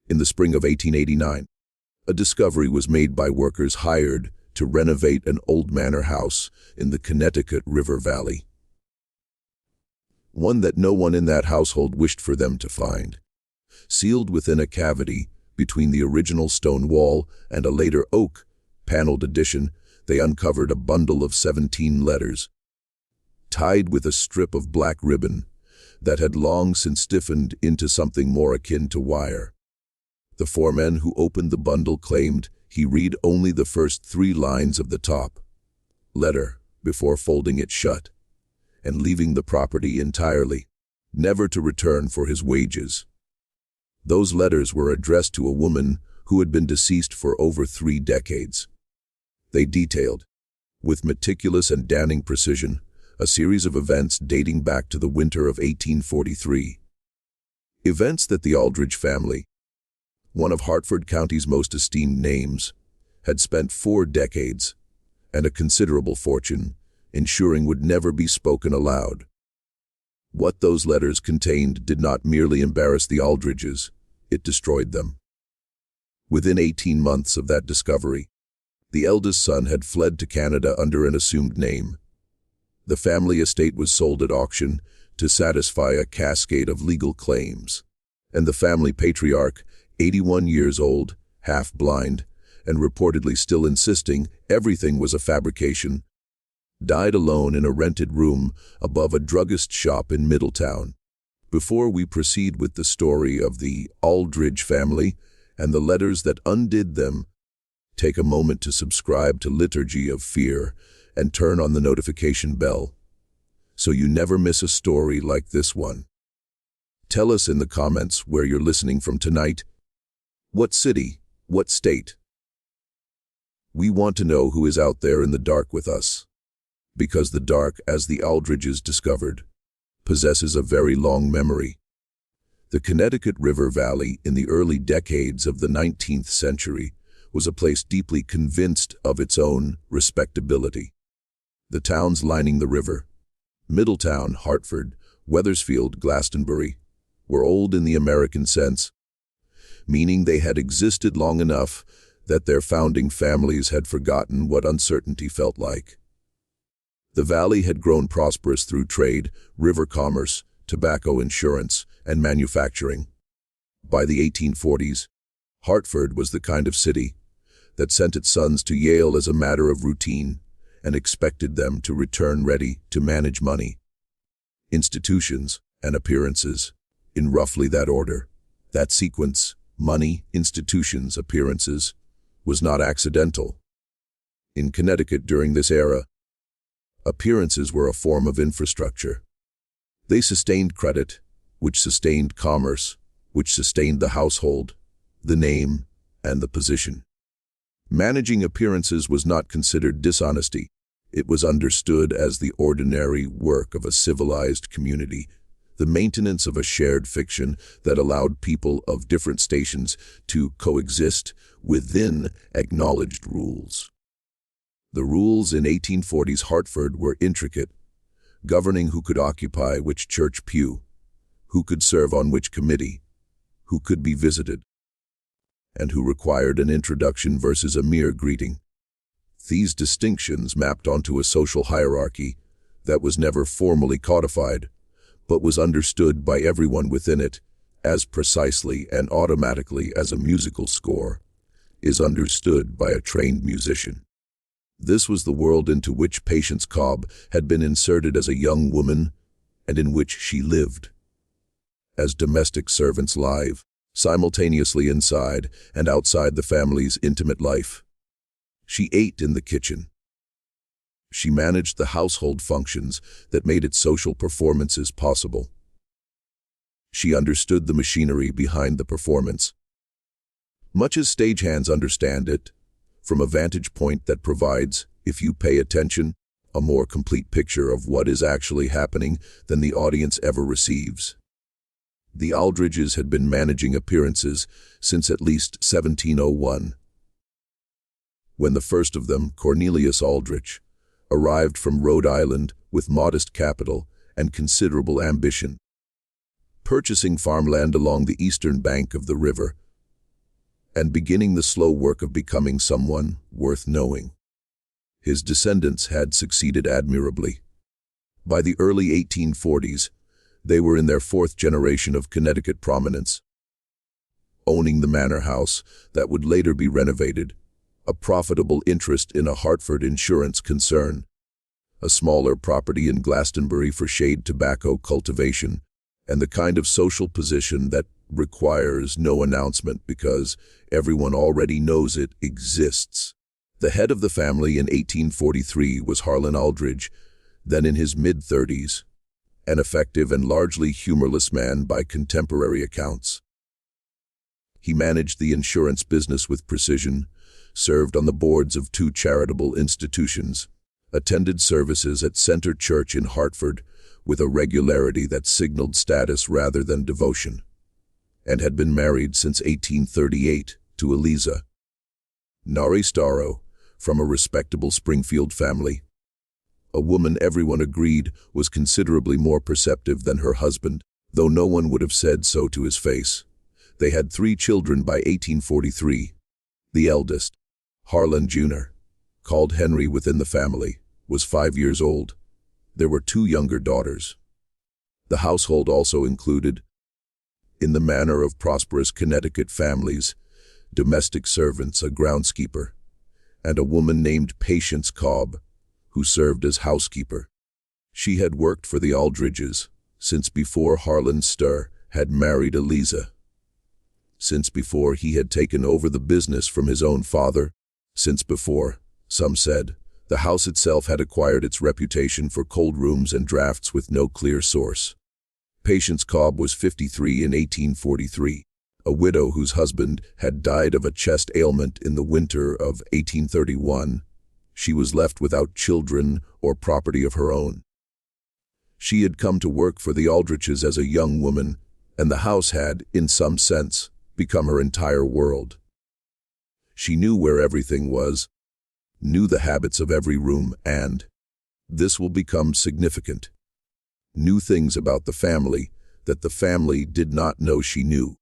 In the spring of 1889, a discovery was made by workers hired to renovate an old manor house in the Connecticut River Valley. One that no one in that household wished for them to find. Sealed within a cavity between the original stone wall and a later oak paneled addition, they uncovered a bundle of 17 letters, tied with a strip of black ribbon that had long since stiffened into something more akin to wire. The foreman who opened the bundle claimed he read only the first 3 lines of the top letter before folding it shut and leaving the property entirely, never to return for his wages. Those letters were addressed to a woman who had been deceased for over 3 decades. They detailed, with meticulous and damning precision, a series of events dating back to the winter of 1843. Events that the Aldridge family, one of Hartford County's most esteemed names, had spent 4 decades and a considerable fortune ensuring would never be spoken aloud. What those letters contained did not merely embarrass the Aldridges, it destroyed them. Within 18 months of that discovery, the eldest son had fled to Canada under an assumed name. The family estate was sold at auction to satisfy a cascade of legal claims, and the family patriarch, 81 years old, half-blind, and reportedly still insisting everything was a fabrication, died alone in a rented room above a druggist shop in Middletown. Before we proceed with the story of the Aldridge family and the letters that undid them, take a moment to subscribe to Liturgy of Fear and turn on the notification bell so you never miss a story like this one. Tell us in the comments where you're listening from tonight. What city? What state? We want to know who is out there in the dark with us, because the dark, as the Aldridges discovered, possesses a very long memory. The Connecticut River Valley in the early decades of the 19th century was a place deeply convinced of its own respectability. The towns lining the river, Middletown, Hartford, Wethersfield, Glastonbury, were old in the American sense, meaning they had existed long enough that their founding families had forgotten what uncertainty felt like. The valley had grown prosperous through trade, river commerce, tobacco insurance, and manufacturing. By the 1840s, Hartford was the kind of city that sent its sons to Yale as a matter of routine and expected them to return ready to manage money, institutions, and appearances, in roughly that order. That sequence, money, institutions, appearances, was not accidental. In Connecticut during this era, appearances were a form of infrastructure. They sustained credit, which sustained commerce, which sustained the household, the name, and the position. Managing appearances was not considered dishonesty. It was understood as the ordinary work of a civilized community, the maintenance of a shared fiction that allowed people of different stations to coexist within acknowledged rules. The rules in 1840s Hartford were intricate, governing who could occupy which church pew, who could serve on which committee, who could be visited, and who required an introduction versus a mere greeting. These distinctions mapped onto a social hierarchy that was never formally codified, but was understood by everyone within it as precisely and automatically as a musical score is understood by a trained musician. This was the world into which Patience Cobb had been inserted as a young woman and in which she lived. As domestic servants live, simultaneously inside and outside the family's intimate life. She ate in the kitchen. She managed the household functions that made its social performances possible. She understood the machinery behind the performance, much as stagehands understand it, from a vantage point that provides, if you pay attention, a more complete picture of what is actually happening than the audience ever receives. The Aldridges had been managing appearances since at least 1701. When the first of them, Cornelius Aldrich, arrived from Rhode Island with modest capital and considerable ambition, purchasing farmland along the eastern bank of the river, and beginning the slow work of becoming someone worth knowing. His descendants had succeeded admirably. By the early 1840s, they were in their fourth generation of Connecticut prominence, owning the manor house that would later be renovated, a profitable interest in a Hartford insurance concern, a smaller property in Glastonbury for shade tobacco cultivation, and the kind of social position that requires no announcement because everyone already knows it exists. The head of the family in 1843 was Harlan Aldridge, then in his mid-30s, an effective and largely humorless man by contemporary accounts. He managed the insurance business with precision, served on the boards of 2 charitable institutions, attended services at Center Church in Hartford with a regularity that signaled status rather than devotion, and had been married since 1838 to Eliza Nari Starro, from a respectable Springfield family. A woman everyone agreed was considerably more perceptive than her husband, though no one would have said so to his face. They had 3 children by 1843. The eldest, Harlan Jr., called Henry within the family, was 5 years old. There were 2 younger daughters. The household also included, in the manner of prosperous Connecticut families, domestic servants, a groundskeeper, and a woman named Patience Cobb, who served as housekeeper. She had worked for the Aldridges since before Harlan Starr had married Eliza, since before he had taken over the business from his own father, since before, some said, the house itself had acquired its reputation for cold rooms and drafts with no clear source. Patience Cobb was 53 in 1843, a widow whose husband had died of a chest ailment in the winter of 1831. She was left without children or property of her own. She had come to work for the Aldriches as a young woman, and the house had, in some sense, become her entire world. She knew where everything was, knew the habits of every room, and, this will become significant, knew things about the family that the family did not know she knew.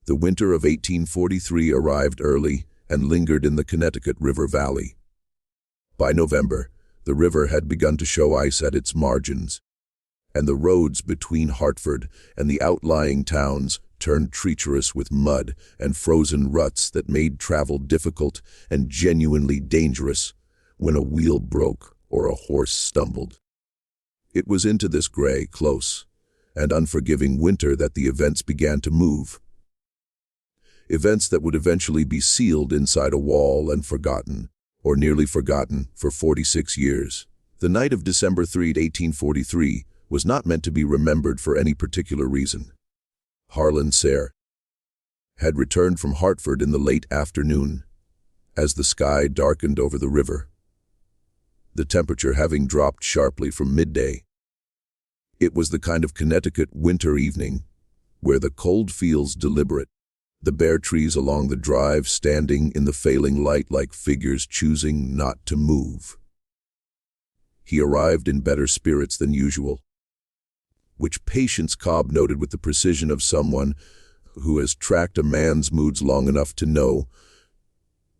The winter of 1843 arrived early and lingered in the Connecticut River Valley. By November, the river had begun to show ice at its margins, and the roads between Hartford and the outlying towns turned treacherous with mud and frozen ruts that made travel difficult and genuinely dangerous when a wheel broke or a horse stumbled. It was into this gray, close, and unforgiving winter that the events began to move. Events that would eventually be sealed inside a wall and forgotten, or nearly forgotten, for 46 years. The night of December 3, 1843, was not meant to be remembered for any particular reason. Harlan Starr had returned from Hartford in the late afternoon, as the sky darkened over the river, the temperature having dropped sharply from midday. It was the kind of Connecticut winter evening where the cold feels deliberate, the bare trees along the drive standing in the failing light like figures choosing not to move. He arrived in better spirits than usual, which Patience Cobb noted with the precision of someone who has tracked a man's moods long enough to know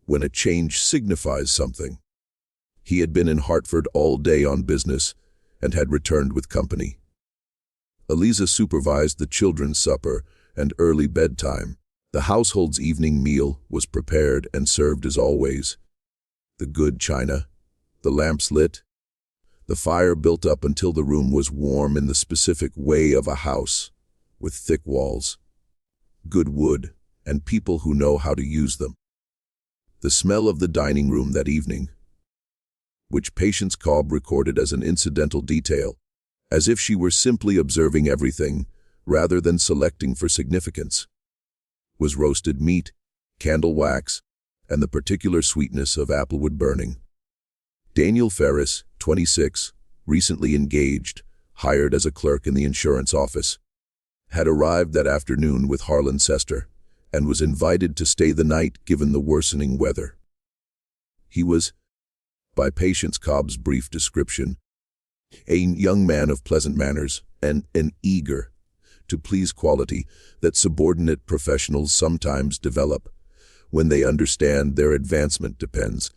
when a change signifies something. He had been in Hartford all day on business and had returned with company. Eliza supervised the children's supper and early bedtime. The household's evening meal was prepared and served as always. The good china, the lamps lit, the fire built up until the room was warm in the specific way of a house, with thick walls, good wood, and people who know how to use them. The smell of the dining room that evening, which Patience Cobb recorded as an incidental detail, as if she were simply observing everything rather than selecting for significance, was roasted meat, candle wax, and the particular sweetness of applewood burning. Daniel Ferris, 26, recently engaged, hired as a clerk in the insurance office, had arrived that afternoon with Harlan Starr and was invited to stay the night given the worsening weather. He was, by Patience Cobb's brief description, a young man of pleasant manners and an eager to please quality that subordinate professionals sometimes develop when they understand their advancement depends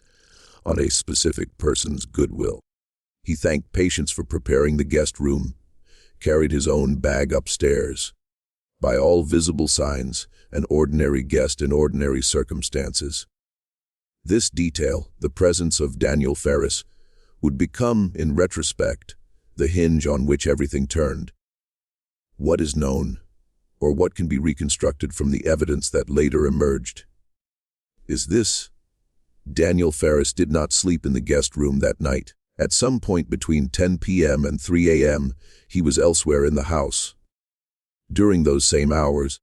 on a specific person's goodwill. He thanked Patience for preparing the guest room, carried his own bag upstairs. By all visible signs, an ordinary guest in ordinary circumstances. This detail, the presence of Daniel Ferris, would become, in retrospect, the hinge on which everything turned. What is known, or what can be reconstructed from the evidence that later emerged, is this: Daniel Ferris did not sleep in the guest room that night. At some point between 10 p.m. and 3 a.m., he was elsewhere in the house. During those same hours,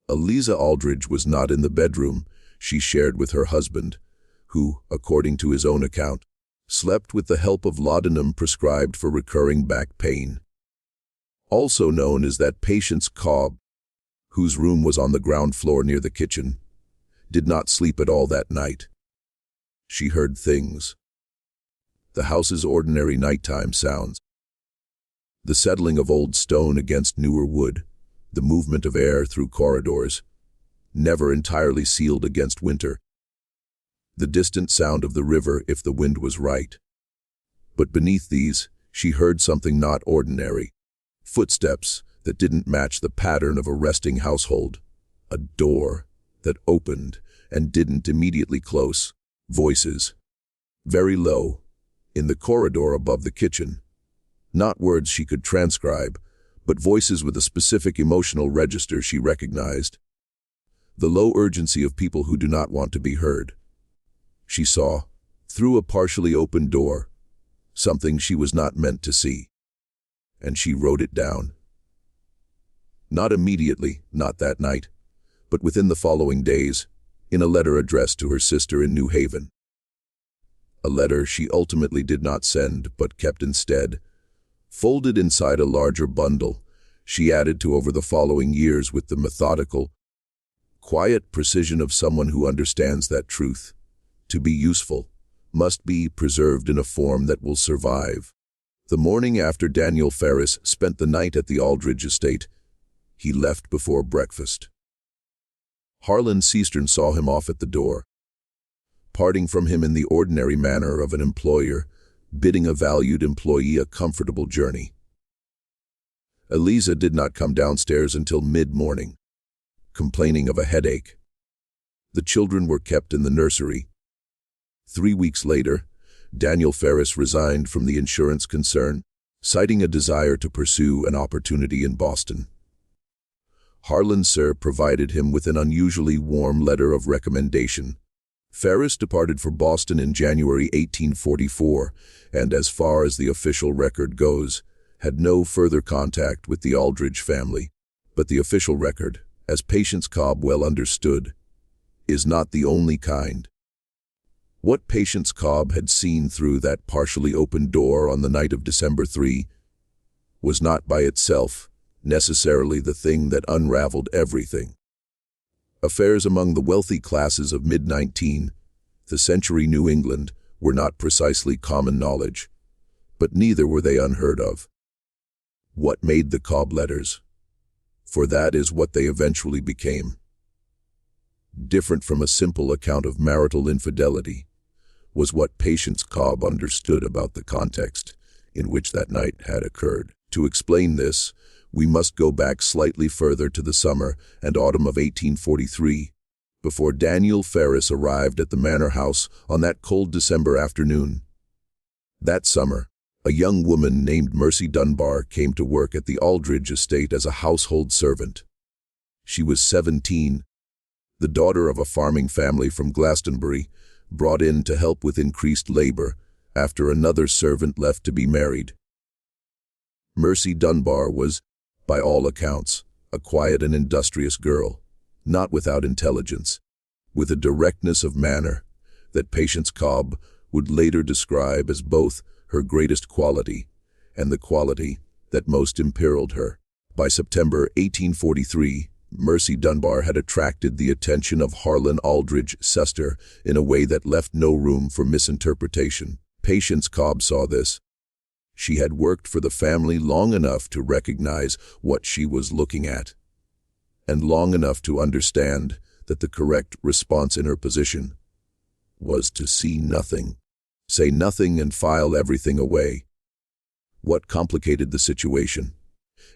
Eliza Aldridge was not in the bedroom she shared with her husband, who, according to his own account, slept with the help of laudanum prescribed for recurring back pain. Also known as that Patience Cobb, whose room was on the ground floor near the kitchen, did not sleep at all that night. She heard things. The house's ordinary nighttime sounds. The settling of old stone against newer wood, the movement of air through corridors, never entirely sealed against winter. The distant sound of the river if the wind was right. But beneath these, she heard something not ordinary. Footsteps that didn't match the pattern of a resting household. A door that opened and didn't immediately close. Voices, very low, in the corridor above the kitchen. Not words she could transcribe, but voices with a specific emotional register she recognized. The low urgency of people who do not want to be heard. She saw, through a partially open door, something she was not meant to see. And she wrote it down. Not immediately, not that night, but within the following days, in a letter addressed to her sister in New Haven. A letter she ultimately did not send, but kept instead, folded inside a larger bundle she added to over the following years with the methodical, quiet precision of someone who understands that truth, to be useful, must be preserved in a form that will survive. The morning after Daniel Ferris spent the night at the Aldridge estate, he left before breakfast. Harlan Seastern saw him off at the door, parting from him in the ordinary manner of an employer, bidding a valued employee a comfortable journey. Eliza did not come downstairs until mid-morning, complaining of a headache. The children were kept in the nursery. 3 weeks later, Daniel Ferris resigned from the insurance concern, citing a desire to pursue an opportunity in Boston. Harlan Sir provided him with an unusually warm letter of recommendation. Ferris departed for Boston in January 1844, and as far as the official record goes, had no further contact with the Aldridge family. But the official record, as Patience Cobb well understood, is not the only kind. What Patience Cobb had seen through that partially open door on the night of December 3 was not by itself necessarily the thing that unraveled everything. Affairs among the wealthy classes of mid-19th century New England were not precisely common knowledge, but neither were they unheard of. What made the Cobb letters? For that is what they eventually became. Different from a simple account of marital infidelity, was what Patience Cobb understood about the context in which that night had occurred. To explain this, we must go back slightly further to the summer and autumn of 1843, before Daniel Ferris arrived at the manor house on that cold December afternoon. That summer, a young woman named Mercy Dunbar came to work at the Aldridge estate as a household servant. She was 17, the daughter of a farming family from Glastonbury, brought in to help with increased labor after another servant left to be married. Mercy Dunbar was, by all accounts, a quiet and industrious girl, not without intelligence, with a directness of manner that Patience Cobb would later describe as both her greatest quality and the quality that most imperiled her. By September 1843, Mercy Dunbar had attracted the attention of Harlan Aldridge Sester in a way that left no room for misinterpretation. Patience Cobb saw this. She had worked for the family long enough to recognize what she was looking at, and long enough to understand that the correct response in her position was to see nothing, say nothing and file everything away. What complicated the situation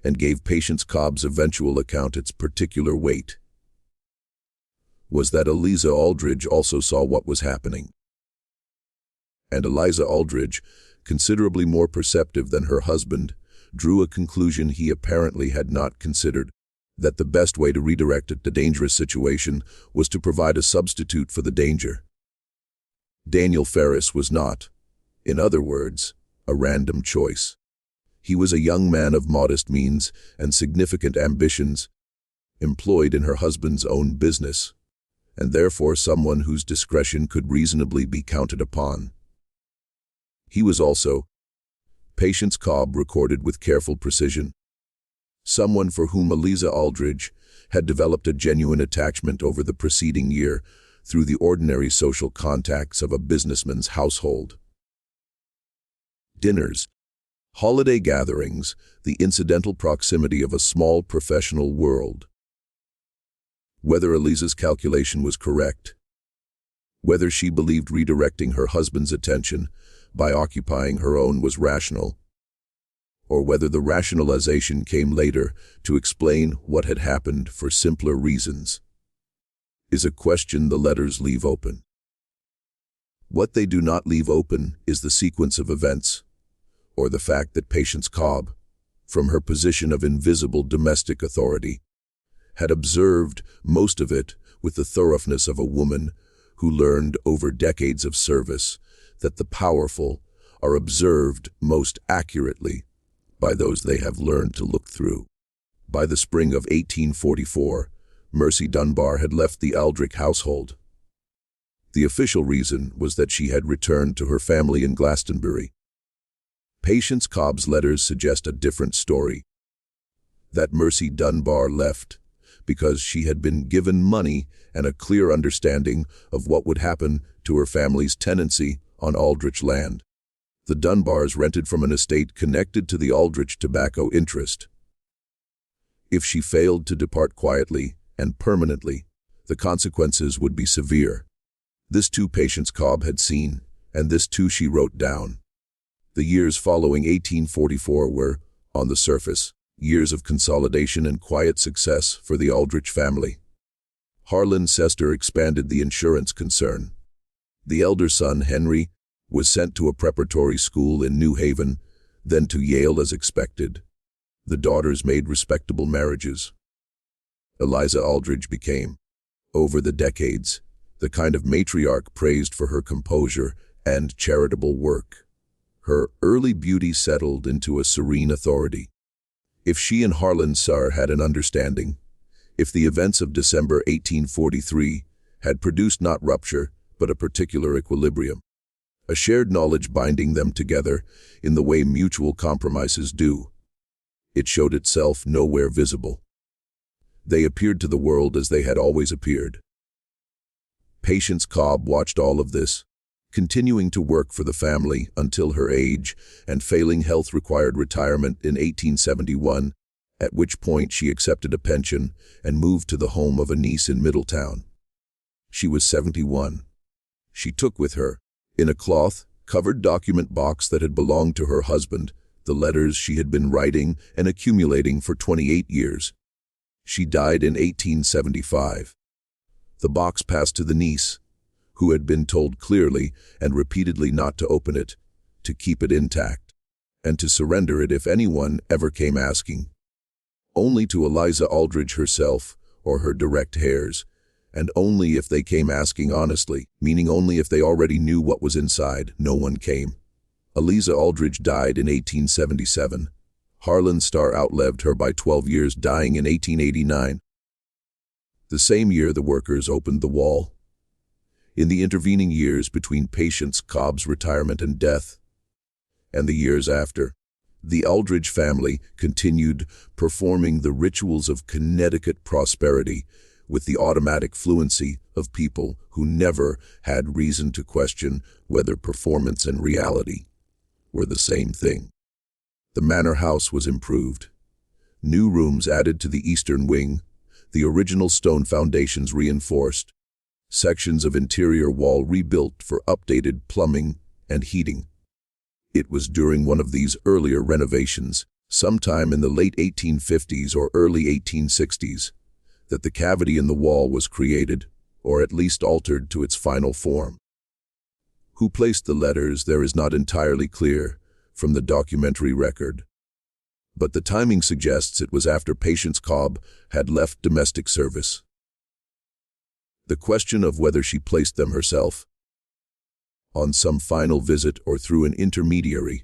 and gave Patience Cobb's eventual account its particular weight was that Eliza Aldridge also saw what was happening. And Eliza Aldridge, considerably more perceptive than her husband, drew a conclusion he apparently had not considered, that the best way to redirect a dangerous situation was to provide a substitute for the danger. Daniel Ferris was not, in other words, a random choice. He was a young man of modest means and significant ambitions, employed in her husband's own business, and therefore someone whose discretion could reasonably be counted upon. He was also, Patience Cobb recorded with careful precision, someone for whom Eliza Aldridge had developed a genuine attachment over the preceding year through the ordinary social contacts of a businessman's household. Dinners, holiday gatherings, the incidental proximity of a small professional world. Whether Eliza's calculation was correct, whether she believed redirecting her husband's attention by occupying her own was rational, or whether the rationalization came later to explain what had happened for simpler reasons, is a question the letters leave open. What they do not leave open is the sequence of events, or the fact that Patience Cobb, from her position of invisible domestic authority, had observed most of it with the thoroughness of a woman who learned over decades of service that the powerful are observed most accurately by those they have learned to look through. By the spring of 1844, Mercy Dunbar had left the Aldrich household. The official reason was that she had returned to her family in Glastonbury. Patience Cobb's letters suggest a different story, that Mercy Dunbar left because she had been given money and a clear understanding of what would happen to her family's tenancy on Aldrich land. The Dunbars rented from an estate connected to the Aldrich tobacco interest. If she failed to depart quietly and permanently, the consequences would be severe. This too Patience Cobb had seen, and this too she wrote down. The years following 1844 were, on the surface, years of consolidation and quiet success for the Aldrich family. Harlan Sester expanded the insurance concern. The elder son, Henry, was sent to a preparatory school in New Haven, then to Yale as expected. The daughters made respectable marriages. Eliza Aldridge became, over the decades, the kind of matriarch praised for her composure and charitable work. Her early beauty settled into a serene authority. If she and Harlan Sar had an understanding, if the events of December 1843 had produced not rupture, but a particular equilibrium, a shared knowledge binding them together in the way mutual compromises do, it showed itself nowhere visible. They appeared to the world as they had always appeared. Patience Cobb watched all of this, continuing to work for the family until her age and failing health required retirement in 1871, at which point she accepted a pension and moved to the home of a niece in Middletown. She was 71. She took with her, in a cloth-covered document box that had belonged to her husband, the letters she had been writing and accumulating for 28 years. She died in 1875. The box passed to the niece, who had been told clearly and repeatedly not to open it, to keep it intact, and to surrender it if anyone ever came asking. Only to Eliza Aldridge herself or her direct heirs, and only if they came asking honestly, meaning only if they already knew what was inside. No one came. Eliza Aldridge died in 1877. Harlan Star outlived her by 12 years, dying in 1889. The same year the workers opened the wall. In the intervening years between Patience Cobb's retirement and death, and the years after, the Aldridge family continued performing the rituals of Connecticut prosperity with the automatic fluency of people who never had reason to question whether performance and reality were the same thing. The manor house was improved. New rooms added to the eastern wing, The original stone foundations reinforced, sections of interior wall rebuilt for updated plumbing and heating. It was during one of these earlier renovations, sometime in the late 1850s or early 1860s, that the cavity in the wall was created, or at least altered to its final form. Who placed the letters there is not entirely clear from the documentary record, but the timing suggests it was after Patience Cobb had left domestic service. The question of whether she placed them herself, on some final visit or through an intermediary,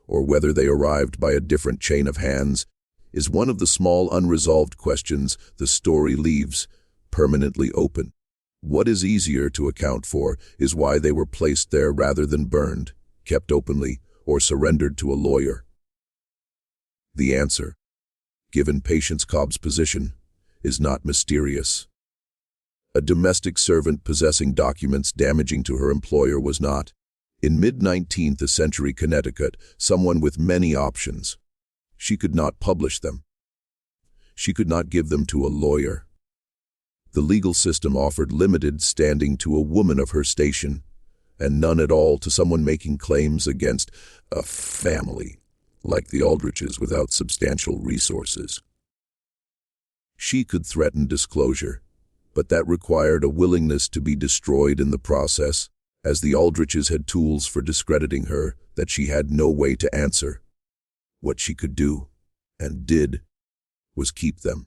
or whether they arrived by a different chain of hands, is one of the small unresolved questions the story leaves permanently open. What is easier to account for is why they were placed there rather than burned, kept openly, or surrendered to a lawyer. The answer, given Patience Cobb's position, is not mysterious. A domestic servant possessing documents damaging to her employer was not, in mid-19th century Connecticut, someone with many options. She could not publish them. She could not give them to a lawyer. The legal system offered limited standing to a woman of her station, and none at all to someone making claims against a family, like the Aldridges, without substantial resources. She could threaten disclosure, but that required a willingness to be destroyed in the process, as the Aldriches had tools for discrediting her that she had no way to answer. What she could do, and did, was keep them.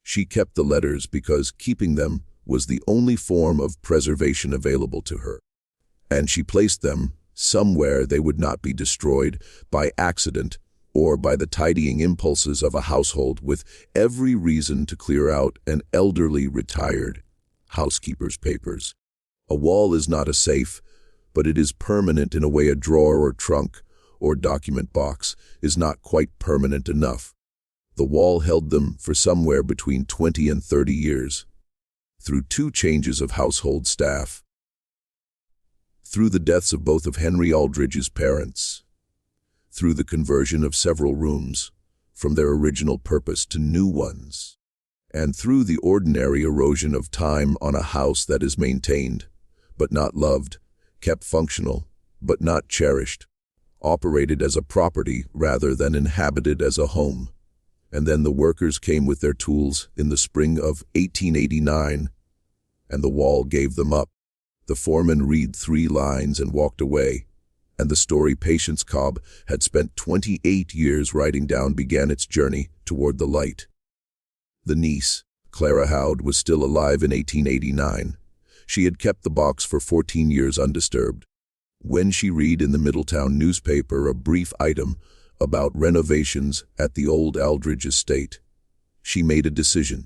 She kept the letters because keeping them was the only form of preservation available to her, and she placed them somewhere they would not be destroyed by accident or by the tidying impulses of a household with every reason to clear out an elderly retired housekeeper's papers. A wall is not a safe, but it is permanent in a way a drawer or trunk or document box is not quite permanent enough. The wall held them for somewhere between 20 and 30 years, through 2 changes of household staff, through the deaths of both of Henry Aldridge's parents, through the conversion of several rooms from their original purpose to new ones, and through the ordinary erosion of time on a house that is maintained, but not loved, kept functional, but not cherished, operated as a property rather than inhabited as a home. And then the workers came with their tools in the spring of 1889, and the wall gave them up. The foreman read 3 lines and walked away, and the story Patience Cobb had spent 28 years writing down began its journey toward the light. The niece, Clara Howd, was still alive in 1889. She had kept the box for 14 years undisturbed. When she read in the Middletown newspaper a brief item about renovations at the old Aldridge estate, she made a decision.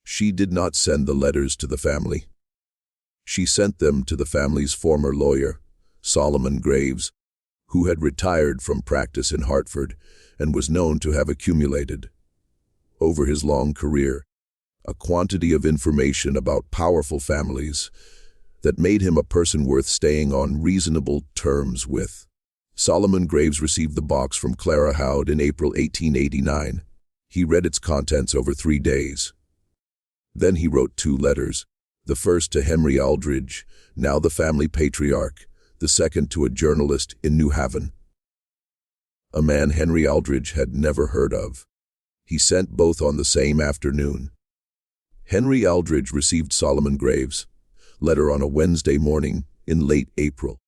She did not send the letters to the family. She sent them to the family's former lawyer, Solomon Graves, who had retired from practice in Hartford and was known to have accumulated, over his long career, a quantity of information about powerful families that made him a person worth staying on reasonable terms with. Solomon Graves received the box from Clara Howd in April 1889. He read its contents over 3 days. Then he wrote 2 letters, the first to Henry Aldridge, now the family patriarch, the second to a journalist in New Haven, a man Henry Aldridge had never heard of. He sent both on the same afternoon. Henry Aldridge received Solomon Graves' letter on a Wednesday morning in late April.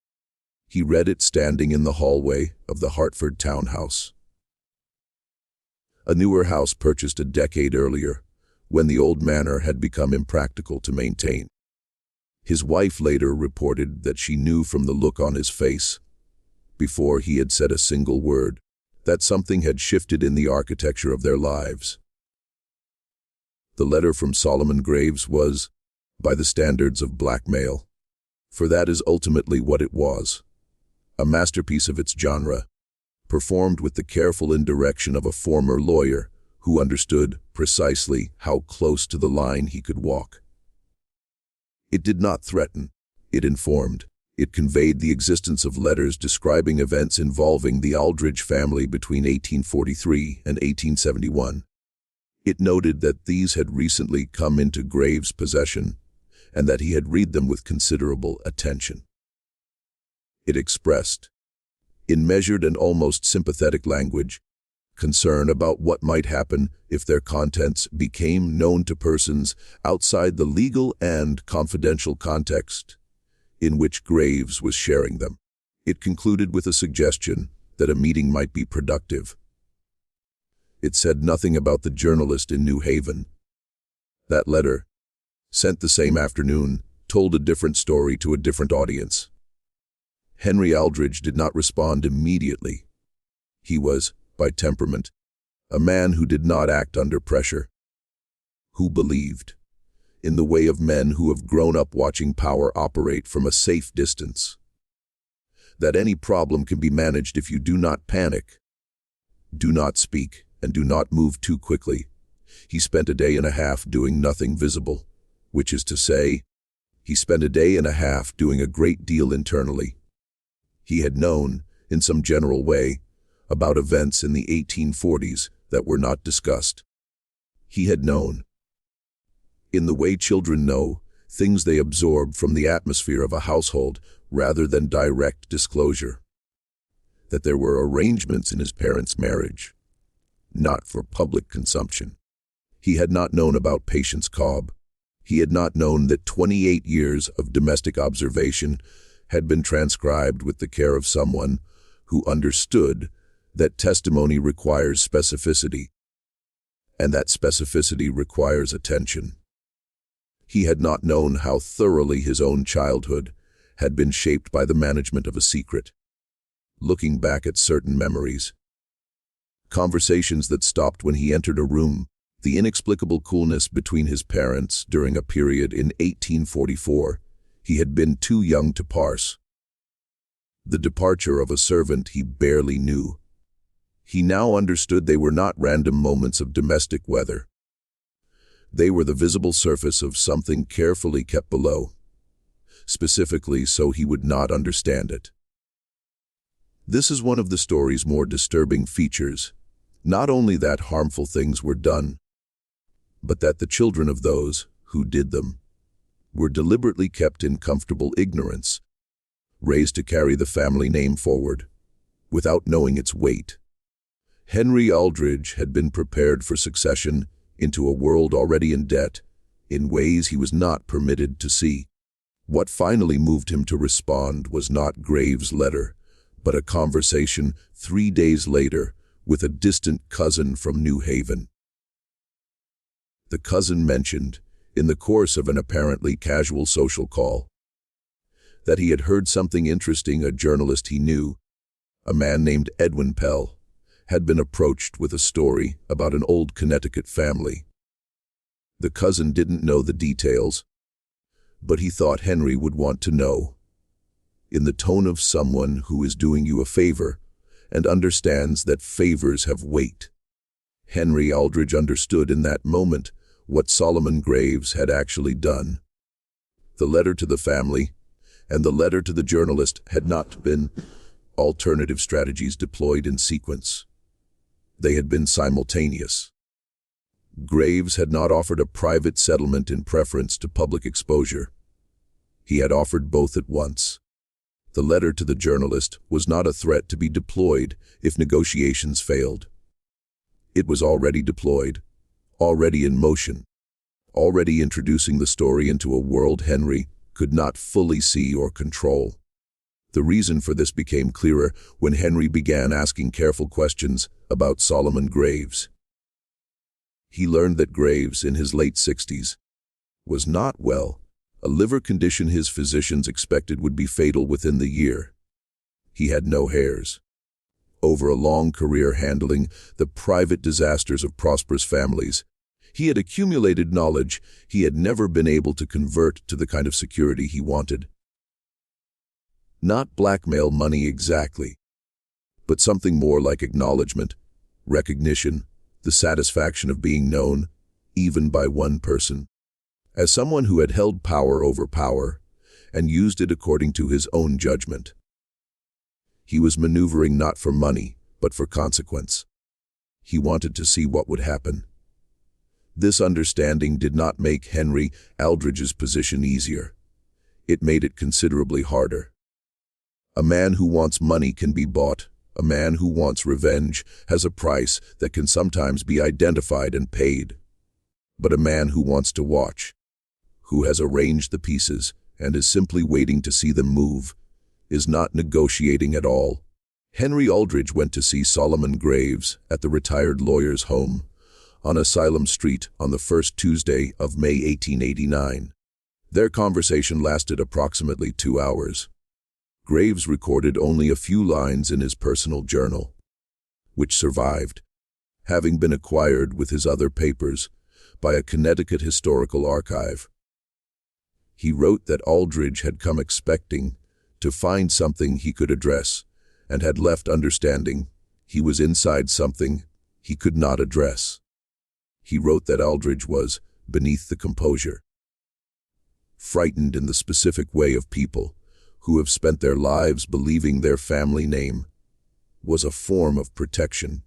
He read it standing in the hallway of the Hartford townhouse, a newer house purchased a decade earlier, when the old manor had become impractical to maintain. His wife later reported that she knew from the look on his face, before he had said a single word, that something had shifted in the architecture of their lives. The letter from Solomon Graves was, by the standards of blackmail, for that is ultimately what it was, a masterpiece of its genre, performed with the careful indirection of a former lawyer who understood precisely how close to the line he could walk. It did not threaten, it informed. It conveyed the existence of letters describing events involving the Aldridge family between 1843 and 1871. It noted that these had recently come into Graves' possession and that he had read them with considerable attention. It expressed, in measured and almost sympathetic language, concern about what might happen if their contents became known to persons outside the legal and confidential context in which Graves was sharing them. It concluded with a suggestion that a meeting might be productive. It said nothing about the journalist in New Haven. That letter, sent the same afternoon, told a different story to a different audience. Henry Aldridge did not respond immediately. He was, by temperament, a man who did not act under pressure, who believed, in the way of men who have grown up watching power operate from a safe distance, that any problem can be managed if you do not panic, do not speak, and do not move too quickly. He spent a day and a half doing nothing visible, which is to say, he spent a day and a half doing a great deal internally. He had known, in some general way, about events in the 1840s that were not discussed. He had known, in the way children know, things they absorb from the atmosphere of a household rather than direct disclosure, that there were arrangements in his parents' marriage, not for public consumption. He had not known about Patience Cobb. He had not known that 28 years of domestic observation had been transcribed with the care of someone who understood that testimony requires specificity, and that specificity requires attention. He had not known how thoroughly his own childhood had been shaped by the management of a secret. Looking back at certain memories, conversations that stopped when he entered a room, the inexplicable coolness between his parents during a period in 1844 he had been too young to parse, the departure of a servant he barely knew. He now understood they were not random moments of domestic weather. They were the visible surface of something carefully kept below, specifically so he would not understand it. This is one of the story's more disturbing features, not only that harmful things were done, but that the children of those who did them were deliberately kept in comfortable ignorance, raised to carry the family name forward, without knowing its weight. Henry Aldridge had been prepared for succession into a world already in debt, in ways he was not permitted to see. What finally moved him to respond was not Graves' letter, but a conversation 3 days later with a distant cousin from New Haven. The cousin mentioned, in the course of an apparently casual social call, that he had heard something interesting. A journalist he knew, a man named Edwin Pell, had been approached with a story about an old Connecticut family. The cousin didn't know the details, but he thought Henry would want to know. In the tone of someone who is doing you a favor and understands that favors have weight. Henry Aldridge understood in that moment what Solomon Graves had actually done. The letter to the family and the letter to the journalist had not been alternative strategies deployed in sequence. They had been simultaneous. Graves had not offered a private settlement in preference to public exposure. He had offered both at once. The letter to the journalist was not a threat to be deployed if negotiations failed. It was already deployed, already in motion, already introducing the story into a world Henry could not fully see or control. The reason for this became clearer when Henry began asking careful questions about Solomon Graves. He learned that Graves, in his late 60s, was not well, a liver condition his physicians expected would be fatal within the year. He had no heirs. Over a long career handling the private disasters of prosperous families, he had accumulated knowledge he had never been able to convert to the kind of security he wanted. Not blackmail money exactly, but something more like acknowledgement, recognition, the satisfaction of being known, even by one person, as someone who had held power over power and used it according to his own judgment. He was maneuvering not for money, but for consequence. He wanted to see what would happen. This understanding did not make Henry Aldridge's position easier. It made it considerably harder. A man who wants money can be bought. A man who wants revenge has a price that can sometimes be identified and paid. But a man who wants to watch, who has arranged the pieces and is simply waiting to see them move, is not negotiating at all. Henry Aldridge went to see Solomon Graves at the retired lawyer's home on Asylum Street on the first Tuesday of May 1889. Their conversation lasted approximately 2 hours. Graves recorded only a few lines in his personal journal, which survived, having been acquired with his other papers by a Connecticut historical archive. He wrote that Aldridge had come expecting to find something he could address, and had left understanding he was inside something he could not address. He wrote that Aldridge was beneath the composure, frightened in the specific way of people who have spent their lives believing their family name was a form of protection,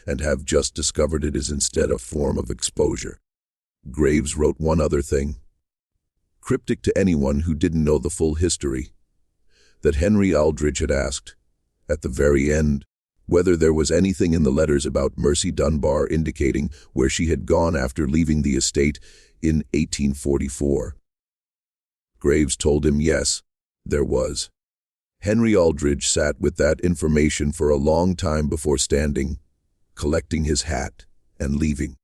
and have just discovered it is instead a form of exposure. Graves wrote one other thing, cryptic to anyone who didn't know the full history, that Henry Aldridge had asked, at the very end, whether there was anything in the letters about Mercy Dunbar indicating where she had gone after leaving the estate in 1844. Graves told him yes, there was. Henry Aldridge sat with that information for a long time before standing, collecting his hat, and leaving.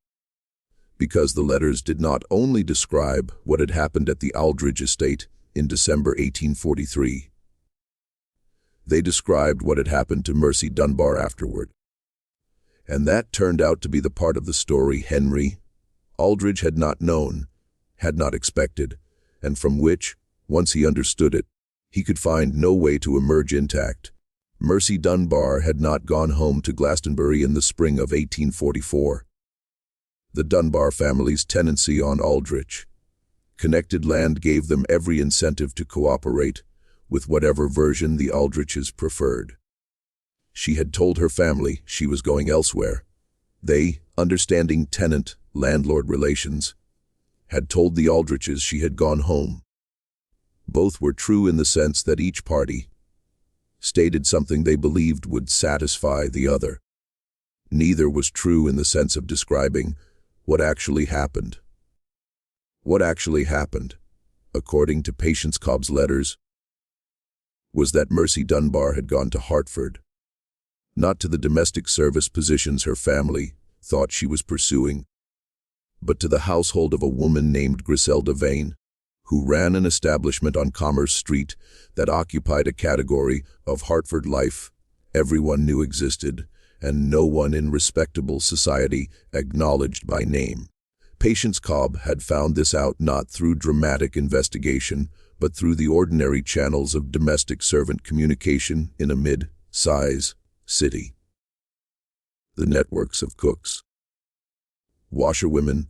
Because the letters did not only describe what had happened at the Aldridge estate in December 1843. They described what had happened to Mercy Dunbar afterward. And that turned out to be the part of the story Henry Aldridge had not known, had not expected, and from which, once he understood it, he could find no way to emerge intact. Mercy Dunbar had not gone home to Glastonbury in the spring of 1844. The Dunbar family's tenancy on Aldridge connected land gave them every incentive to cooperate with whatever version the Aldriches preferred. She had told her family she was going elsewhere. They, understanding tenant-landlord relations, had told the Aldriches she had gone home. Both were true in the sense that each party stated something they believed would satisfy the other. Neither was true in the sense of describing what actually happened. What actually happened, according to Patience Cobb's letters, was that Mercy Dunbar had gone to Hartford, not to the domestic service positions her family thought she was pursuing, but to the household of a woman named Griselda Vane, who ran an establishment on Commerce Street that occupied a category of Hartford life everyone knew existed and no one in respectable society acknowledged by name. Patience Cobb had found this out not through dramatic investigation, but through the ordinary channels of domestic servant communication in a mid-size city. The networks of cooks, washerwomen,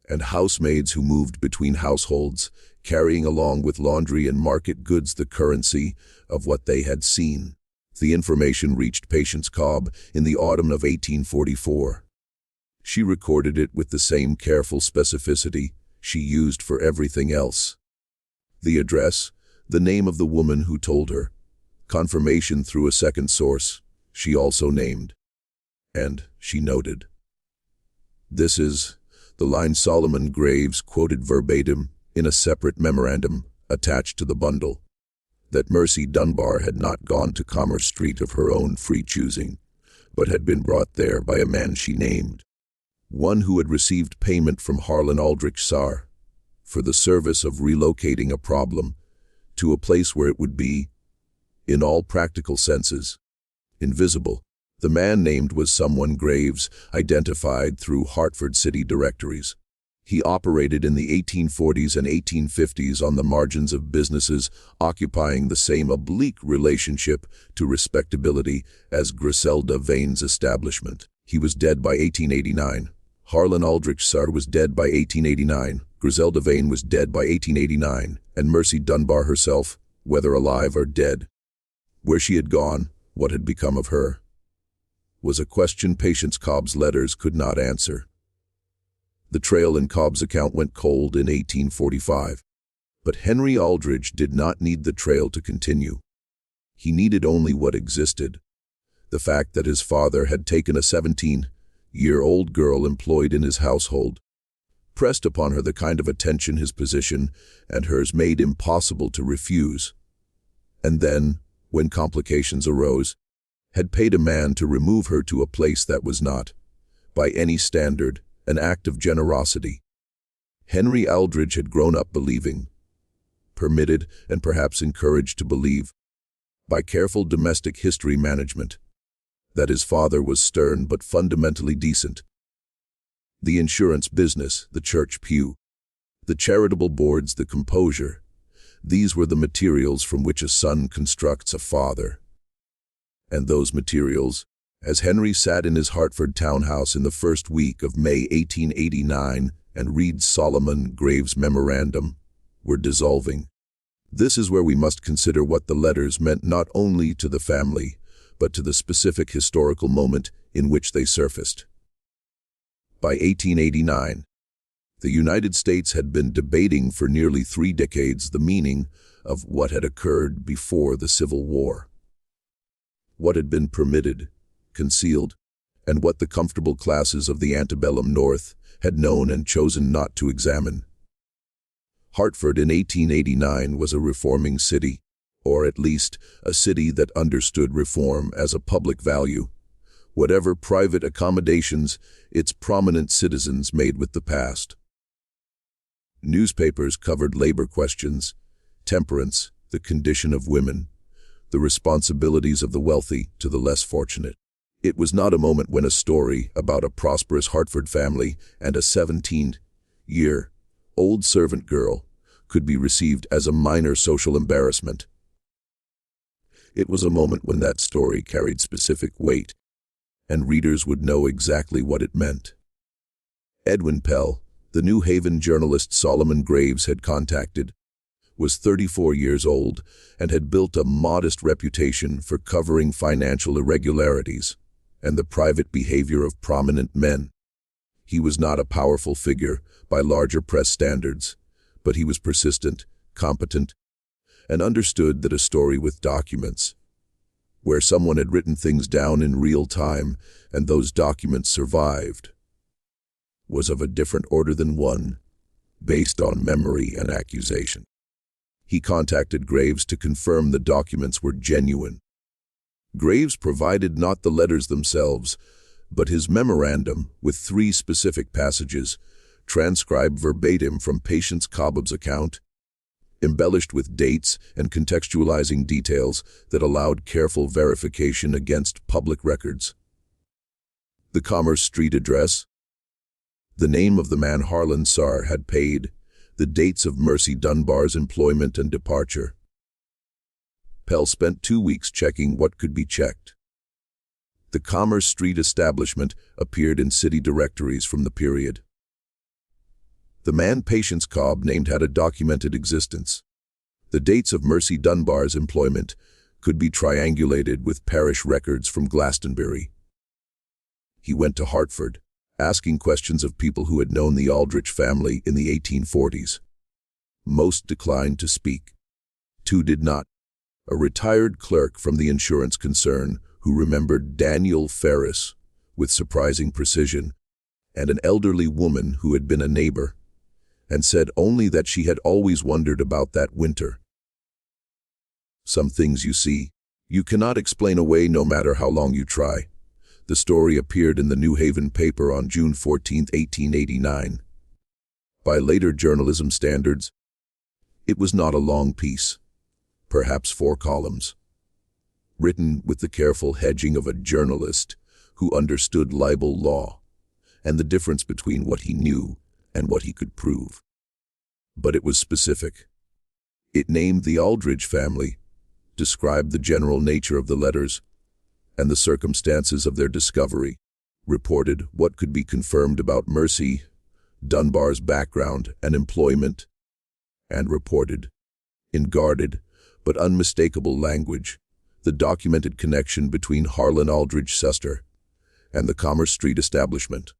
and housemaids who moved between households, carrying along with laundry and market goods the currency of what they had seen. The information reached Patience Cobb in the autumn of 1844. She recorded it with the same careful specificity she used for everything else. The address, the name of the woman who told her, confirmation through a second source, she also named. And she noted. This is the line Solomon Graves quoted verbatim in a separate memorandum attached to the bundle, that Mercy Dunbar had not gone to Commerce Street of her own free choosing, but had been brought there by a man she named, one who had received payment from Harlan Aldrich Sar for the service of relocating a problem to a place where it would be, in all practical senses, invisible. The man named was someone Graves identified through Hartford city directories. He operated in the 1840s and 1850s on the margins of businesses occupying the same oblique relationship to respectability as Griselda Vane's establishment. He was dead by 1889. Harlan Aldrich Sar was dead by 1889. Griselda Vane was dead by 1889. And Mercy Dunbar herself, whether alive or dead, where she had gone, what had become of her, was a question Patience Cobb's letters could not answer. The trail in Cobb's account went cold in 1845. But Henry Aldridge did not need the trail to continue. He needed only what existed. The fact that his father had taken a 17-year-old girl employed in his household, pressed upon her the kind of attention his position and hers made impossible to refuse, and then, when complications arose, had paid a man to remove her to a place that was not, by any standard, an act of generosity. Henry Aldridge had grown up believing, permitted and perhaps encouraged to believe, by careful domestic history management, that his father was stern but fundamentally decent. The insurance business, the church pew, the charitable boards, the composure, these were the materials from which a son constructs a father. And those materials, as Henry sat in his Hartford townhouse in the first week of May 1889 and read Solomon Graves' memorandum, were dissolving. This is where we must consider what the letters meant not only to the family, but to the specific historical moment in which they surfaced. By 1889, the United States had been debating for nearly 3 decades the meaning of what had occurred before the Civil War. What had been permitted, concealed, and what the comfortable classes of the antebellum North had known and chosen not to examine. Hartford in 1889 was a reforming city, or at least a city that understood reform as a public value, whatever private accommodations its prominent citizens made with the past. Newspapers covered labor questions, temperance, the condition of women, the responsibilities of the wealthy to the less fortunate. It was not a moment when a story about a prosperous Hartford family and a 17-year-old servant girl could be received as a minor social embarrassment. It was a moment when that story carried specific weight, and readers would know exactly what it meant. Edwin Pell, the New Haven journalist Solomon Graves had contacted, was 34 years old and had built a modest reputation for covering financial irregularities and the private behavior of prominent men. He was not a powerful figure by larger press standards, but he was persistent, competent, and understood that a story with documents, where someone had written things down in real time and those documents survived, was of a different order than one based on memory and accusation. He contacted Graves to confirm the documents were genuine. Graves provided not the letters themselves, but his memorandum with 3 specific passages, transcribed verbatim from Patience Cobb's account, embellished with dates and contextualizing details that allowed careful verification against public records. The Commerce Street address, the name of the man Harlan Sarr had paid, the dates of Mercy Dunbar's employment and departure. Pell spent 2 weeks checking what could be checked. The Commerce Street establishment appeared in city directories from the period. The man Patience Cobb named had a documented existence. The dates of Mercy Dunbar's employment could be triangulated with parish records from Glastonbury. He went to Hartford, asking questions of people who had known the Aldrich family in the 1840s. Most declined to speak. 2 did not. A retired clerk from the insurance concern who remembered Daniel Ferris with surprising precision, and an elderly woman who had been a neighbor, and said only that she had always wondered about that winter. Some things, you see, you cannot explain away no matter how long you try. The story appeared in the New Haven paper on June 14, 1889. By later journalism standards, it was not a long piece, perhaps 4 columns, written with the careful hedging of a journalist who understood libel law and the difference between what he knew and what he could prove. But it was specific. It named the Aldridge family, described the general nature of the letters and the circumstances of their discovery, reported what could be confirmed about Mercy Dunbar's background and employment, and reported, in guarded but unmistakable language, the documented connection between Harlan Aldridge Sester and the Commerce Street establishment.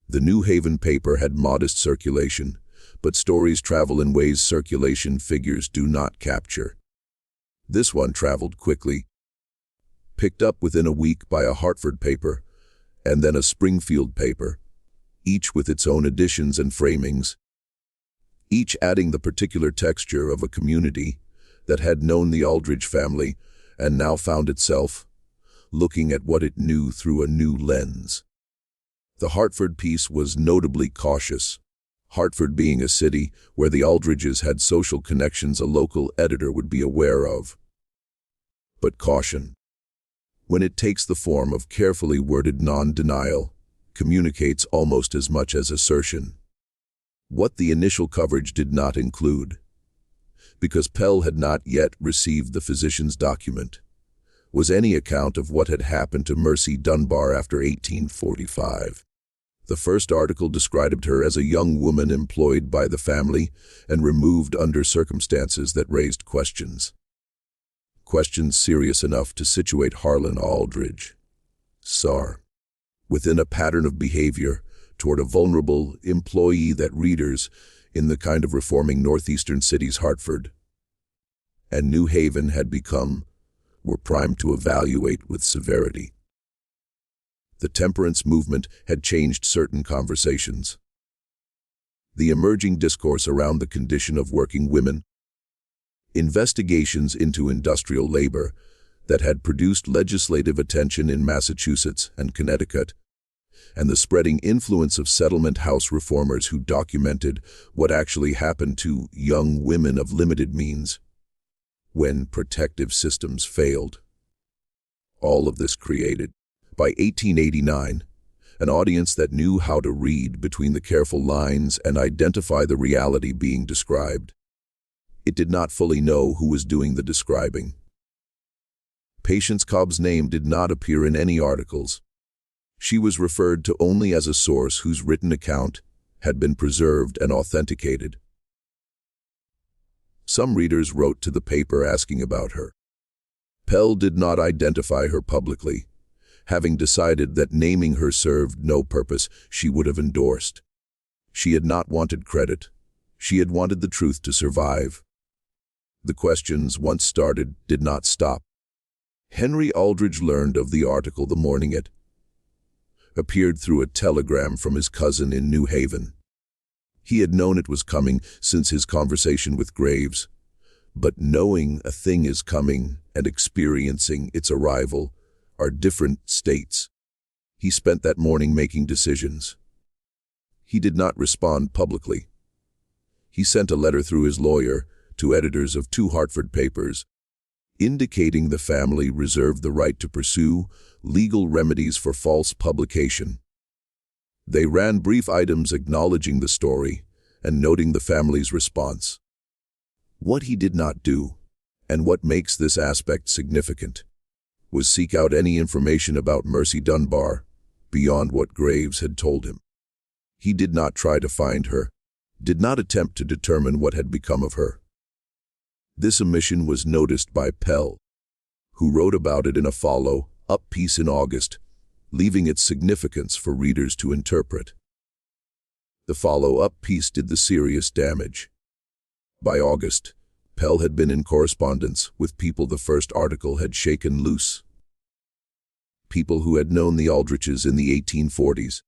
The New Haven paper had modest circulation, but stories travel in ways circulation figures do not capture. This one traveled quickly, picked up within a week by a Hartford paper, and then a Springfield paper, each with its own additions and framings, each adding the particular texture of a community that had known the Aldridge family and now found itself looking at what it knew through a new lens. The Hartford piece was notably cautious, Hartford being a city where the Aldridges had social connections a local editor would be aware of. But caution, when it takes the form of carefully worded non-denial, communicates almost as much as assertion. What the initial coverage did not include, because Pell had not yet received the physician's document, was any account of what had happened to Mercy Dunbar after 1845. The first article described her as a young woman employed by the family and removed under circumstances that raised questions. Questions serious enough to situate Harlan Aldridge, Sr., within a pattern of behavior toward a vulnerable employee that readers in the kind of reforming northeastern cities Hartford and New Haven had become were primed to evaluate with severity. The temperance movement had changed certain conversations. The emerging discourse around the condition of working women, investigations into industrial labor that had produced legislative attention in Massachusetts and Connecticut, and the spreading influence of settlement house reformers who documented what actually happened to young women of limited means when protective systems failed. All of this created, by 1889, an audience that knew how to read between the careful lines and identify the reality being described. It did not fully know who was doing the describing. Patience Cobb's name did not appear in any articles. She was referred to only as a source whose written account had been preserved and authenticated. Some readers wrote to the paper asking about her. Pell did not identify her publicly, having decided that naming her served no purpose she would have endorsed. She had not wanted credit. She had wanted the truth to survive. The questions, once started, did not stop. Henry Aldridge learned of the article the morning it appeared through a telegram from his cousin in New Haven. He had known it was coming since his conversation with Graves, but knowing a thing is coming and experiencing its arrival are different states. He spent that morning making decisions. He did not respond publicly. He sent a letter through his lawyer to editors of 2 Hartford papers, indicating the family reserved the right to pursue legal remedies for false publication. They ran brief items acknowledging the story and noting the family's response. What he did not do, and what makes this aspect significant, was seek out any information about Mercy Dunbar beyond what Graves had told him. He did not try to find her, did not attempt to determine what had become of her. This omission was noticed by Pell, who wrote about it in a follow-up piece in August, leaving its significance for readers to interpret. The follow-up piece did the serious damage. By August, Pell had been in correspondence with people the first article had shaken loose. People who had known the Aldriches in the 1840s,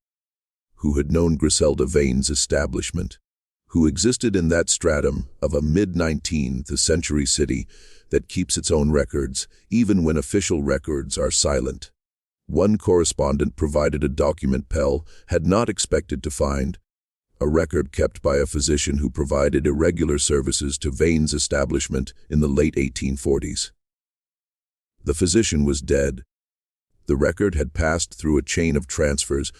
who had known Griselda Vane's establishment, who existed in that stratum of a mid-19th century city that keeps its own records, even when official records are silent. One correspondent provided a document Pell had not expected to find, a record kept by a physician who provided irregular services to Vane's establishment in the late 1840s. The physician was dead. The record had passed through a chain of transfers,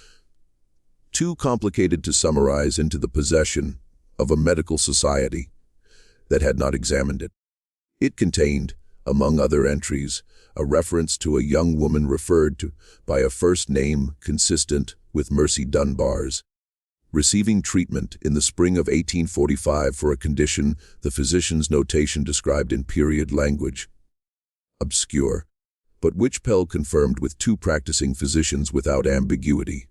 too complicated to summarize, into the possession of a medical society that had not examined it. It contained, among other entries, a reference to a young woman referred to by a first name consistent with Mercy Dunbar's, receiving treatment in the spring of 1845 for a condition the physician's notation described in period language. Obscure, but which Pell confirmed with 2 practicing physicians without ambiguity.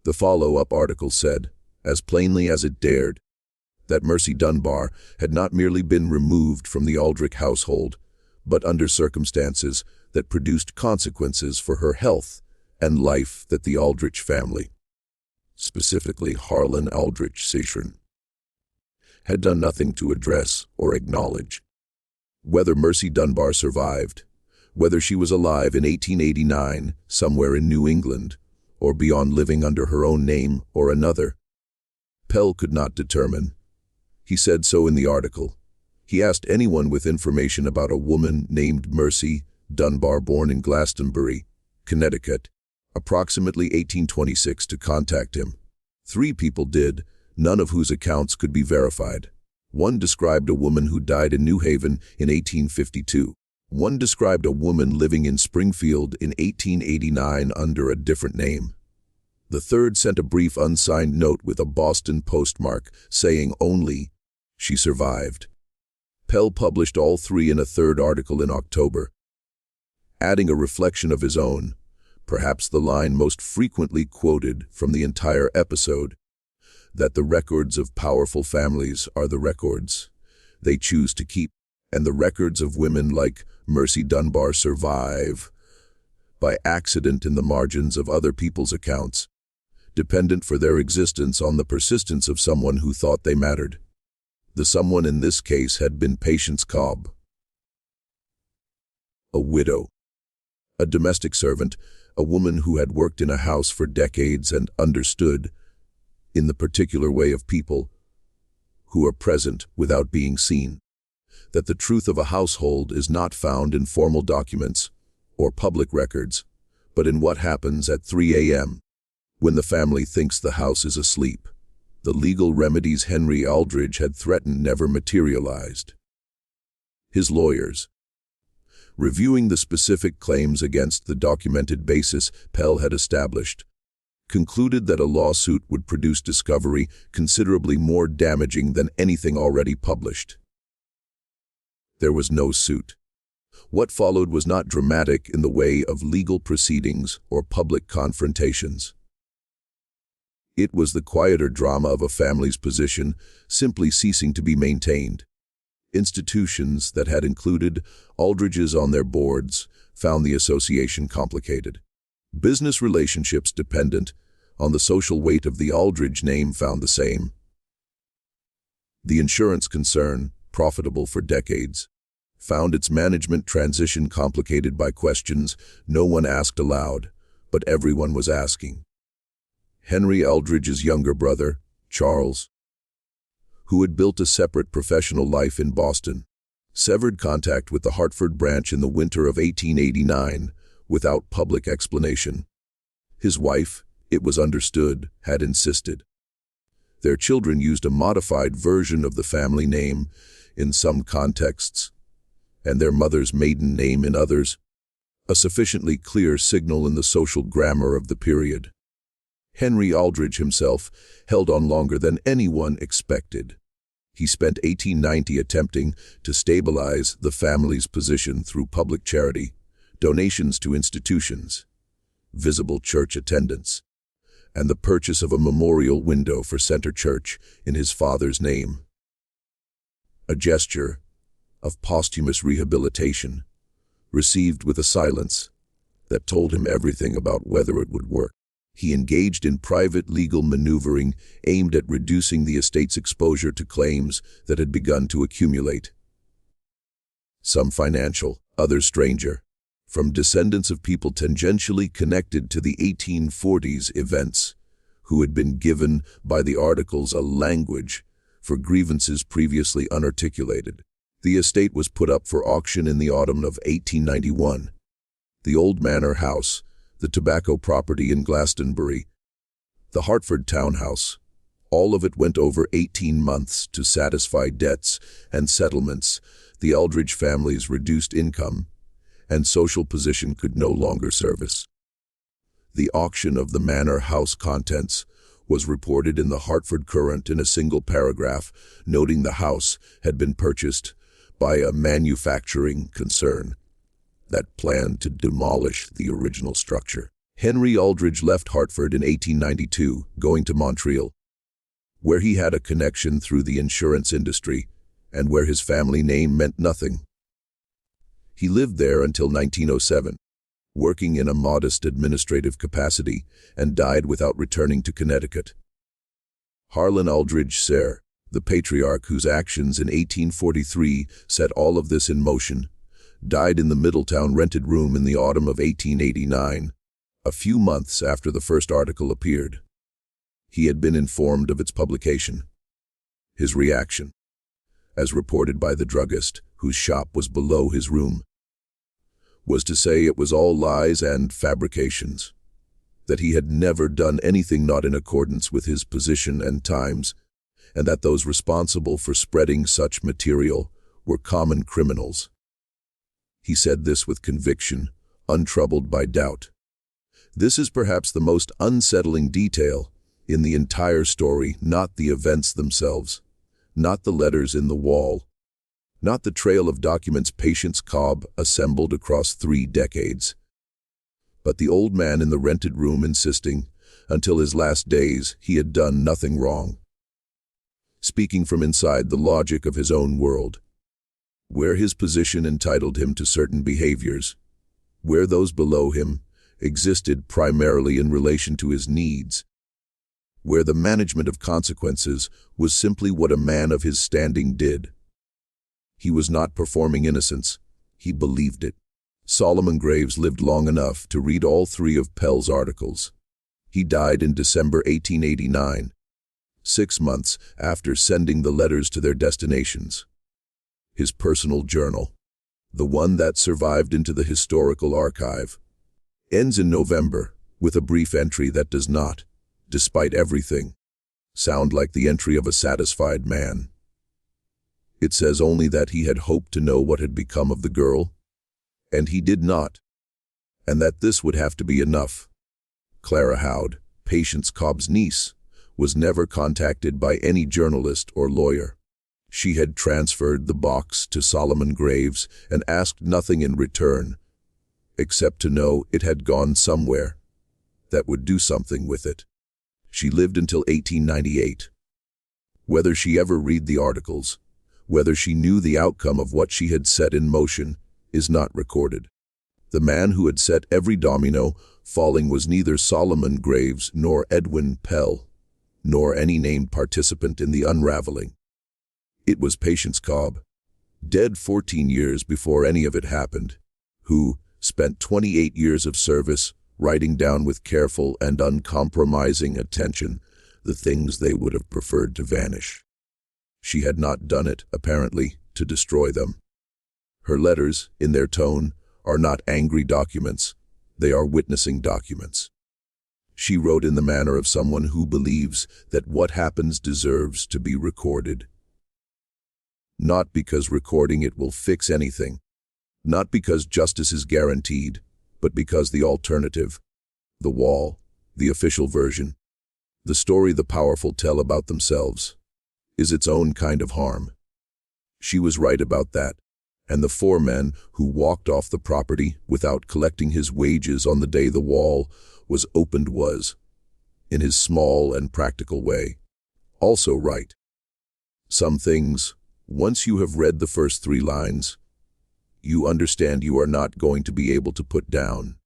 The follow-up article said, as plainly as it dared, that Mercy Dunbar had not merely been removed from the Aldrich household, but under circumstances that produced consequences for her health and life, that the Aldrich family, specifically Harlan Aldrich Session, had done nothing to address or acknowledge. Whether Mercy Dunbar survived, whether she was alive in 1889 somewhere in New England, or beyond living under her own name or another, Pell could not determine. He said so in the article. He asked anyone with information about a woman named Mercy Dunbar, born in Glastonbury, Connecticut, approximately 1826, to contact him. 3 people did, none of whose accounts could be verified. One described a woman who died in New Haven in 1852. One described a woman living in Springfield in 1889 under a different name. The third sent a brief unsigned note with a Boston postmark saying only, "She survived." Pell published all 3 in a third article in October, adding a reflection of his own, perhaps the line most frequently quoted from the entire episode, that the records of powerful families are the records they choose to keep, and the records of women like Mercy Dunbar survive by accident in the margins of other people's accounts, dependent for their existence on the persistence of someone who thought they mattered. The someone in this case had been Patience Cobb, a widow, a domestic servant, a woman who had worked in a house for decades and understood, in the particular way of people who are present without being seen, that the truth of a household is not found in formal documents or public records, but in what happens at 3 a.m. when the family thinks the house is asleep. The legal remedies Henry Aldridge had threatened never materialized. His lawyers, reviewing the specific claims against the documented basis Pell had established, concluded that a lawsuit would produce discovery considerably more damaging than anything already published. There was no suit. What followed was not dramatic in the way of legal proceedings or public confrontations. It was the quieter drama of a family's position simply ceasing to be maintained. Institutions that had included Aldridges on their boards found the association complicated. Business relationships dependent on the social weight of the Aldridge name found the same. The insurance concern, profitable for decades, found its management transition complicated by questions no one asked aloud, but everyone was asking. Henry Aldridge's younger brother, Charles, who had built a separate professional life in Boston, severed contact with the Hartford branch in the winter of 1889 without public explanation. His wife, it was understood, had insisted. Their children used a modified version of the family name in some contexts, and their mother's maiden name in others, a sufficiently clear signal in the social grammar of the period. Henry Aldridge himself held on longer than anyone expected. He spent 1890 attempting to stabilize the family's position through public charity, donations to institutions, visible church attendance, and the purchase of a memorial window for Center Church in his father's name. A gesture of posthumous rehabilitation, received with a silence that told him everything about whether it would work. He engaged in private legal maneuvering aimed at reducing the estate's exposure to claims that had begun to accumulate. Some financial, others stranger, from descendants of people tangentially connected to the 1840s events, who had been given by the articles a language for grievances previously unarticulated. The estate was put up for auction in the autumn of 1891. The old manor house, the tobacco property in Glastonbury, the Hartford townhouse, all of it went over 18 months to satisfy debts and settlements. The Aldridge family's reduced income and social position could no longer service. The auction of the manor house contents was reported in the Hartford Courant in a single paragraph, noting the house had been purchased by a manufacturing concern that planned to demolish the original structure. Henry Aldridge left Hartford in 1892, going to Montreal, where he had a connection through the insurance industry and where his family name meant nothing. He lived there until 1907, working in a modest administrative capacity, and died without returning to Connecticut. Harlan Aldridge, Sr., the patriarch whose actions in 1843 set all of this in motion, died in the Middletown rented room in the autumn of 1889, a few months after the first article appeared. He had been informed of its publication. His reaction, as reported by the druggist, whose shop was below his room, was to say it was all lies and fabrications, that he had never done anything not in accordance with his position and times, and that those responsible for spreading such material were common criminals. He said this with conviction, untroubled by doubt. This is perhaps the most unsettling detail in the entire story, not the events themselves, not the letters in the wall, not the trail of documents Patience Cobb assembled across 3 decades, but the old man in the rented room insisting, until his last days, he had done nothing wrong. Speaking from inside the logic of his own world, where his position entitled him to certain behaviors, where those below him existed primarily in relation to his needs, where the management of consequences was simply what a man of his standing did. He was not performing innocence, he believed it. Solomon Graves lived long enough to read all 3 of Pell's articles. He died in December 1889, 6 months after sending the letters to their destinations. His personal journal, the one that survived into the historical archive, ends in November with a brief entry that does not, despite everything, sound like the entry of a satisfied man. It says only that he had hoped to know what had become of the girl, and he did not, and that this would have to be enough. Clara Howd, Patience Cobb's niece, was never contacted by any journalist or lawyer. She had transferred the box to Solomon Graves and asked nothing in return, except to know it had gone somewhere that would do something with it. She lived until 1898. Whether she ever read the articles, whether she knew the outcome of what she had set in motion, is not recorded. The man who had set every domino falling was neither Solomon Graves nor Edwin Pell, nor any named participant in the unraveling. It was Patience Cobb, dead 14 years before any of it happened, who spent 28 years of service writing down with careful and uncompromising attention the things they would have preferred to vanish. She had not done it, apparently, to destroy them. Her letters, in their tone, are not angry documents, they are witnessing documents. She wrote in the manner of someone who believes that what happens deserves to be recorded. Not because recording it will fix anything, not because justice is guaranteed, but because the alternative, the wall, the official version, the story the powerful tell about themselves, is its own kind of harm. She was right about that, and the 4 men who walked off the property without collecting his wages on the day the wall was opened was, in his small and practical way, also right. Some things, once you have read the first 3 lines, you understand you are not going to be able to put down.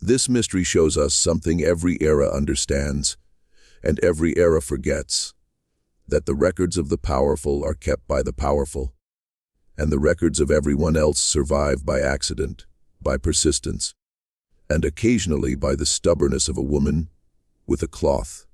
This mystery shows us something every era understands, and every era forgets, that the records of the powerful are kept by the powerful, and the records of everyone else survive by accident, by persistence, and occasionally by the stubbornness of a woman with a cloth.